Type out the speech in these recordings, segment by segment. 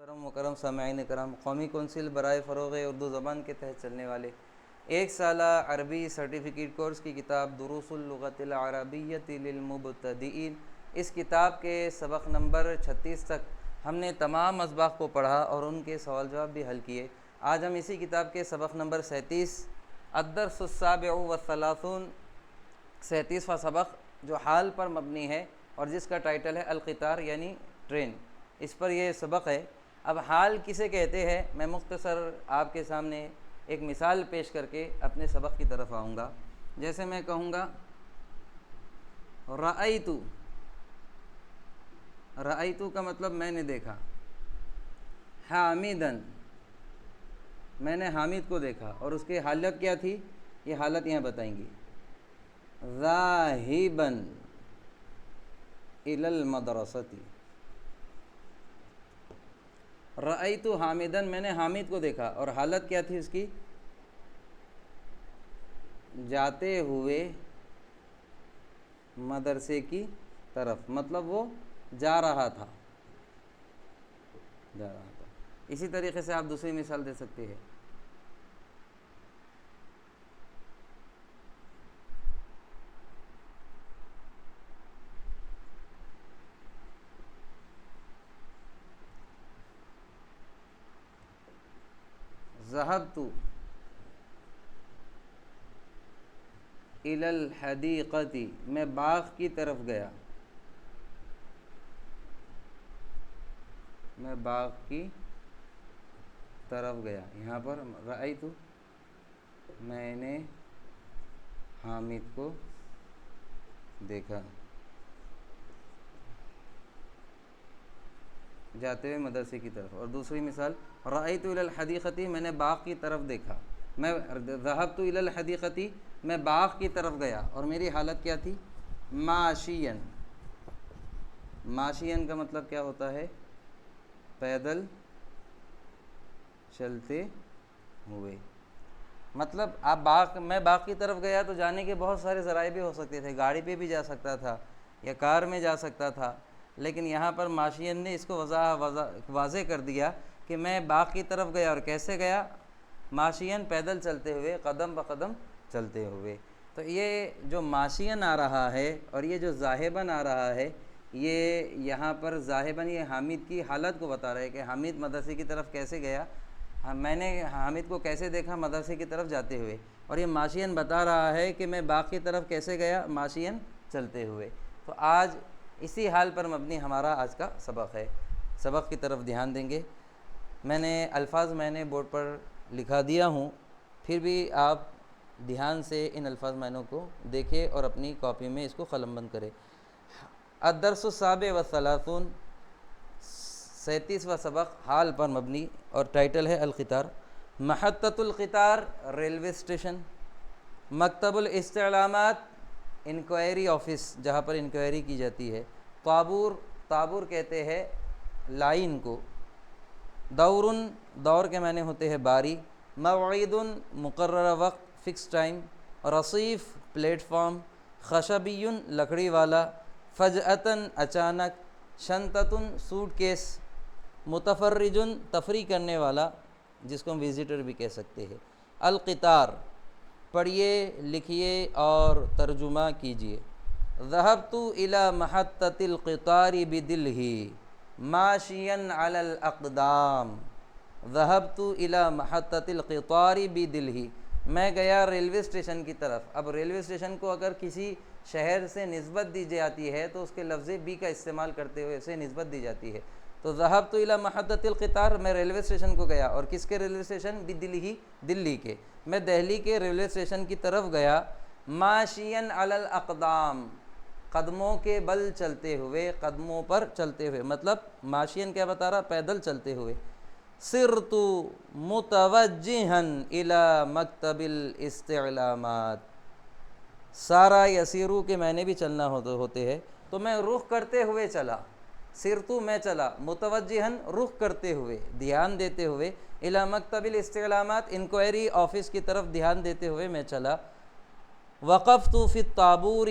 محترم مکرم سامعین کرام، قومی کونسل برائے فروغ اردو زبان کے تحت چلنے والے ایک سالہ عربی سرٹیفکیٹ کورس کی کتاب دروس اللغۃ العربیۃ للمبتدئین، اس کتاب کے سبق نمبر 36 تک ہم نے تمام اسباق کو پڑھا اور ان کے سوال جواب بھی حل کیے۔ آج ہم اسی کتاب کے سبق نمبر 37 الدرس السابع والثلاثون 37واں سبق جو حال پر مبنی ہے اور جس کا ٹائٹل ہے القطار یعنی ٹرین، اس پر یہ سبق ہے۔ اب حال کسے کہتے ہیں، میں مختصر آپ کے سامنے ایک مثال پیش کر کے اپنے سبق کی طرف آؤں گا۔ جیسے میں کہوں گا رأیتو، رأیتو کا مطلب میں نے دیکھا، حامدن میں نے حامد کو دیکھا، اور اس کی حالت کیا تھی، یہ حالت یہاں بتائیں گی۔ ذاہباً الی المدرسۃ، رأیت حامدن میں نے حامد کو دیکھا اور حالت کیا تھی اس کی، جاتے ہوئے مدرسے کی طرف، مطلب وہ جا رہا تھا، جا رہا تھا۔ اسی طریقے سے آپ دوسری مثال دے سکتے ہیں۔ ذهبت إلى الحديقة میں باغ کی طرف گیا، میں باغ کی طرف گیا۔ یہاں پر رأیت میں نے حامد کو دیکھا جاتے ہوئے مدرسے کی طرف۔ اور دوسری مثال رأیت الی الحدیقۃ میں نے باغ کی طرف دیکھا، میں ذهبت الی الحدیقۃ میں باغ کی طرف گیا اور میری حالت کیا تھی، ماشین۔ ماشین کا مطلب کیا ہوتا ہے، پیدل چلتے ہوئے۔ مطلب میں باغ کی طرف گیا تو جانے کے بہت سارے ذرائع بھی ہو سکتے تھے، گاڑی پہ بھی جا سکتا تھا یا کار میں جا سکتا تھا، لیکن یہاں پر ماشین نے اس کو واضح کر دیا کہ میں باغ کی طرف گیا، اور کیسے گیا، ماشین پیدل چلتے ہوئے، قدم بقدم چلتے ہوئے۔ تو یہ جو ماشین آ رہا ہے اور یہ جو ذاہباً آ رہا ہے، یہ یہاں پر ذاہباً یہ حامد کی حالت کو بتا رہا ہے کہ حامد مدرسے کی طرف کیسے گیا، میں نے حامد کو کیسے دیکھا مدرسے کی طرف جاتے ہوئے، اور یہ ماشین بتا رہا ہے کہ میں باغ کی طرف کیسے گیا، ماشین چلتے ہوئے۔ تو آج اسی حال پر مبنی ہمارا آج کا سبق ہے۔ سبق کی طرف دھیان دیں گے۔ میں نے الفاظ بورڈ پر لکھا دیا ہوں، پھر بھی آپ دھیان سے ان الفاظ معنوں کو دیکھیں اور اپنی کاپی میں اس کو قلم بند کریں۔ الدرس السابع والثلاثون 37واں سبق حال پر مبنی اور ٹائٹل ہے القطار۔ محطۃ القطار ریلوے اسٹیشن، مکتب الاستعلامات انکوائری آفس جہاں پر انکوائری کی جاتی ہے، طابور کہتے ہیں لائن کو، دور کے معنی ہوتے ہیں باری، موعد مقررہ وقت فکس ٹائم، رصیف پلیٹ فارم، خشبی لکڑی والا، فجأتاً اچانک، شنطۃ سوٹ کیس، متفرج تفریح کرنے والا جس کو ہم وزٹر بھی کہہ سکتے ہیں۔ القطار پڑھیے، لکھیے اور ترجمہ کیجیے۔ ذهبت إلى محطة القطار بدلهي ماشيا على الأقدام۔ ذهبت إلى محطة القطار بدلهي، میں گیا ریلوے اسٹیشن کی طرف۔ اب ریلوے اسٹیشن کو اگر کسی شہر سے نسبت دی جاتی ہے تو اس کے لفظ بی کا استعمال کرتے ہوئے اسے نسبت دی جاتی ہے۔ تو ذهبت إلى محطة القطار، میں ریلوے اسٹیشن کو گیا، اور کس کے ریلوے اسٹیشن، بدلہی، دلی کے، میں دہلی کے ریلوے اسٹیشن کی طرف گیا، ماشین علی الاقدام، قدموں کے بل چلتے ہوئے، قدموں پر چلتے ہوئے، مطلب ماشین کیا بتا رہا، پیدل چلتے ہوئے۔ سرت متوجہا الی مکتب الاستعلامات، سارا یسیرو کے معنی بھی چلنا ہوتے ہیں، تو میں رخ کرتے ہوئے چلا، سرتو میں چلا، متوجہن رخ کرتے ہوئے، دھیان دیتے ہوئے، الی مکتب الاستعلامات انکوائری آفس کی طرف دھیان دیتے ہوئے میں چلا۔ وقفت فی الطابور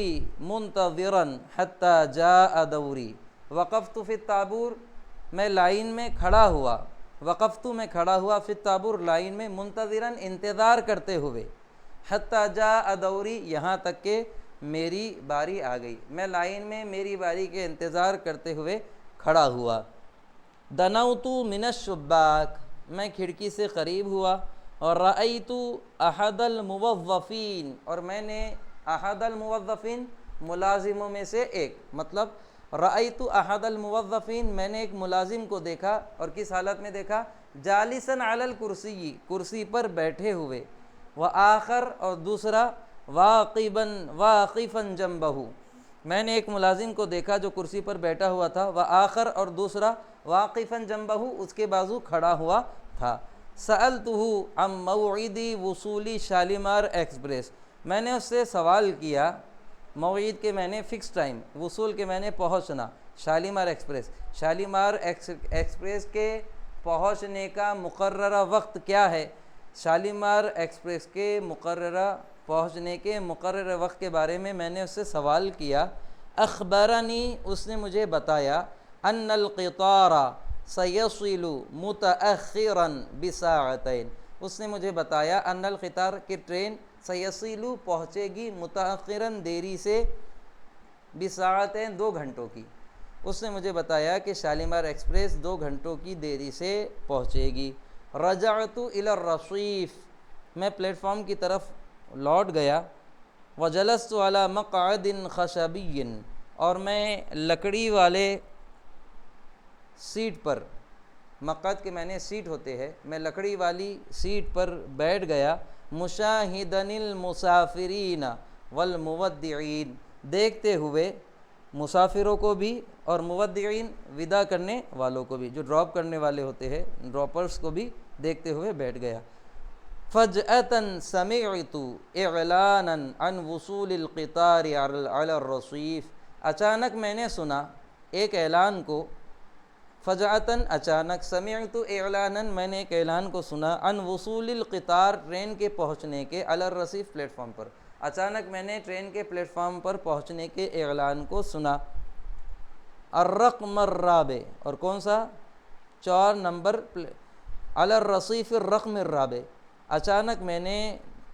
منتظرا حتی جاء دوری، وقفت فی الطابور میں لائن میں کھڑا ہوا، وقفتو میں کھڑا ہوا، فی الطابور لائن میں، منتظراً انتظار کرتے ہوئے، حتی جاء دوری یہاں تک کہ میری باری آ گئی، میں لائن میں میری باری کے انتظار کرتے ہوئے کھڑا ہوا۔ دنوت من الشباک میں کھڑکی سے قریب ہوا، اور رأیت احد الموظفین اور میں نے احد الموظفین ملازموں میں سے ایک، مطلب رأیت احد الموظفین میں نے ایک ملازم کو دیکھا، اور کس حالت میں دیکھا؟ جالساً علی الکرسی کرسی پر بیٹھے ہوئے، وآخر اور دوسرا واقفاً جنبہ میں نے ایک ملازم کو دیکھا جو کرسی پر بیٹھا ہوا تھا، وآخر اور دوسرا واقفاً جنبہ اس کے بازو کھڑا ہوا تھا۔ سألتہ عن موعد وصول شالیمار ایکسپریس میں نے اس سے سوال کیا، موعد کے میں نے فکس ٹائم، وصول کے میں نے پہنچنا، شالیمار ایکسپریس، شالیمار ایکسپریس کے پہنچنے کا مقررہ وقت کیا ہے؟ شالیمار ایکسپریس کے مقررہ پہنچنے کے مقررہ وقت کے بارے میں نے اس سے سوال کیا۔ اخبرنی اس نے مجھے بتایا، ان القطار سیصل متأخرا بساعتین اس نے مجھے بتایا، ان القطار کہ ٹرین سیصل پہنچے گی، متأخرا دیری سے، بساعتین 2 گھنٹوں کی، اس نے مجھے بتایا کہ شالیمار ایکسپریس 2 گھنٹوں کی دیری سے پہنچے گی۔ رجعت الی الرصیف میں پلیٹ فارم کی طرف لوٹ گیا، وجلست علی مقعد خشبی اور میں لکڑی والے سیٹ پر، مقعد کے میں نے سیٹ ہوتے ہیں، میں لکڑی والی سیٹ پر بیٹھ گیا، مشاہدن المسافرین والمودعین دیکھتے ہوئے مسافروں کو بھی اور مودعین ودا کرنے والوں کو بھی، جو ڈراپ کرنے والے ہوتے ہیں ڈراپرز کو بھی دیکھتے ہوئے بیٹھ گیا۔ فجأةً سمعت اعلانا عن وصول القطار علی الرصیف اچانک میں نے سنا ایک اعلان کو، فجأةً اچانک، سمعت اعلانا میں نے ایک اعلان کو سنا، عن وصول القطار ٹرین کے پہنچنے کے، علی الرصیف پلیٹ فارم پر، اچانک میں نے ٹرین کے پلیٹ فارم پر پہنچنے کے اعلان کو سنا۔ الرقم الرابع اور کون سا؟ 4 نمبر، علی الرصیف الرقم الرابع اچانک میں نے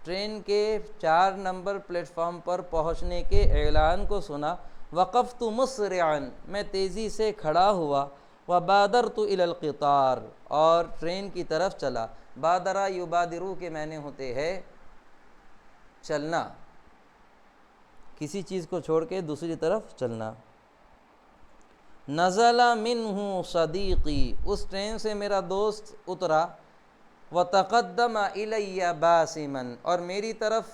ٹرین کے 4 نمبر پلیٹ فارم پر پہنچنے کے اعلان کو سنا۔ وقفت مسرعا میں تیزی سے کھڑا ہوا، وبادرت الی القطار اور ٹرین کی طرف چلا۔ بادرہ یبادرو کے معنی ہوتے ہیں چلنا، کسی چیز کو چھوڑ کے دوسری طرف چلنا۔ نزل منہ صدیقی اس ٹرین سے میرا دوست اترا، وتقدم الی باسما اور میری طرف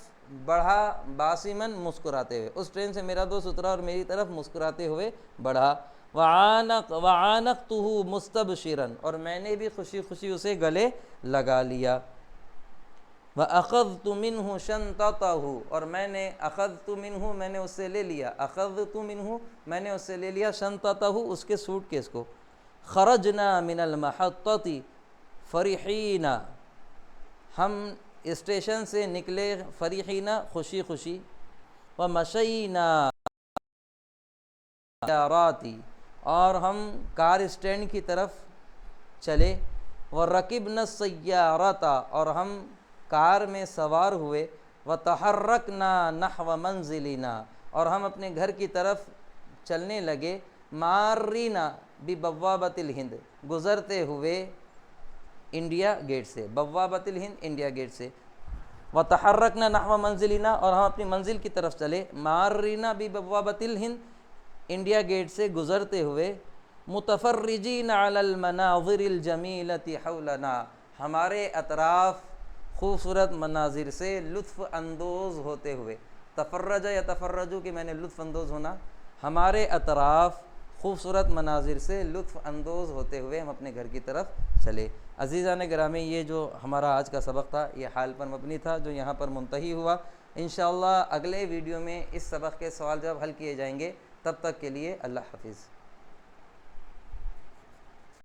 بڑھا، باسما مسکراتے ہوئے، اس ٹرین سے میرا دوست اترا اور میری طرف مسکراتے ہوئے بڑھا۔ وعانقتہ مستبشرا اور میں نے بھی خوشی خوشی اسے گلے لگا لیا۔ وَأَخَذْتُ مِنْهُ شَنْطَتَهُ اور میں نے أَخَذْتُ مِنْهُ میں نے اس سے لے لیا، أَخَذْتُ مِنْهُ میں نے اس سے لے لیا، شَنْطَتَهُ اس کے سوٹ کیس کو۔ خرجنا من المحطة فرحین ہم اسٹیشن سے نکلے، فرحین خوشی خوشی، ومشینا راتی اور ہم کار اسٹینڈ کی طرف چلے، ورکبنا السیارۃ اور ہم کار میں سوار ہوئے، وتحرکنا نحو منزلنا اور ہم اپنے گھر کی طرف چلنے لگے، مارینا ببوابۃ الہند گزرتے ہوئے انڈیا گیٹ سے، بوابۃ الہند انڈیا گیٹ سے، وتحرکنا نحو منزلنا اور ہم اپنی منزل کی طرف چلے، مارینا ببوابۃ الہند انڈیا گیٹ سے گزرتے ہوئے، متفرجین علی المناظر الجمیلۃ حولنا ہمارے اطراف خوبصورت مناظر سے لطف اندوز ہوتے ہوئے، تفرج یا تفرجو کہ میں نے لطف اندوز ہونا، ہمارے اطراف خوبصورت مناظر سے لطف اندوز ہوتے ہوئے ہم اپنے گھر کی طرف چلے۔ عزیزان گرامی، یہ جو ہمارا آج کا سبق تھا یہ حال پر مبنی تھا جو یہاں پر منتہی ہوا۔ انشاءاللہ اگلے ویڈیو میں اس سبق کے سوال جواب حل کیے جائیں گے، تب تک کے لیے اللہ حافظ۔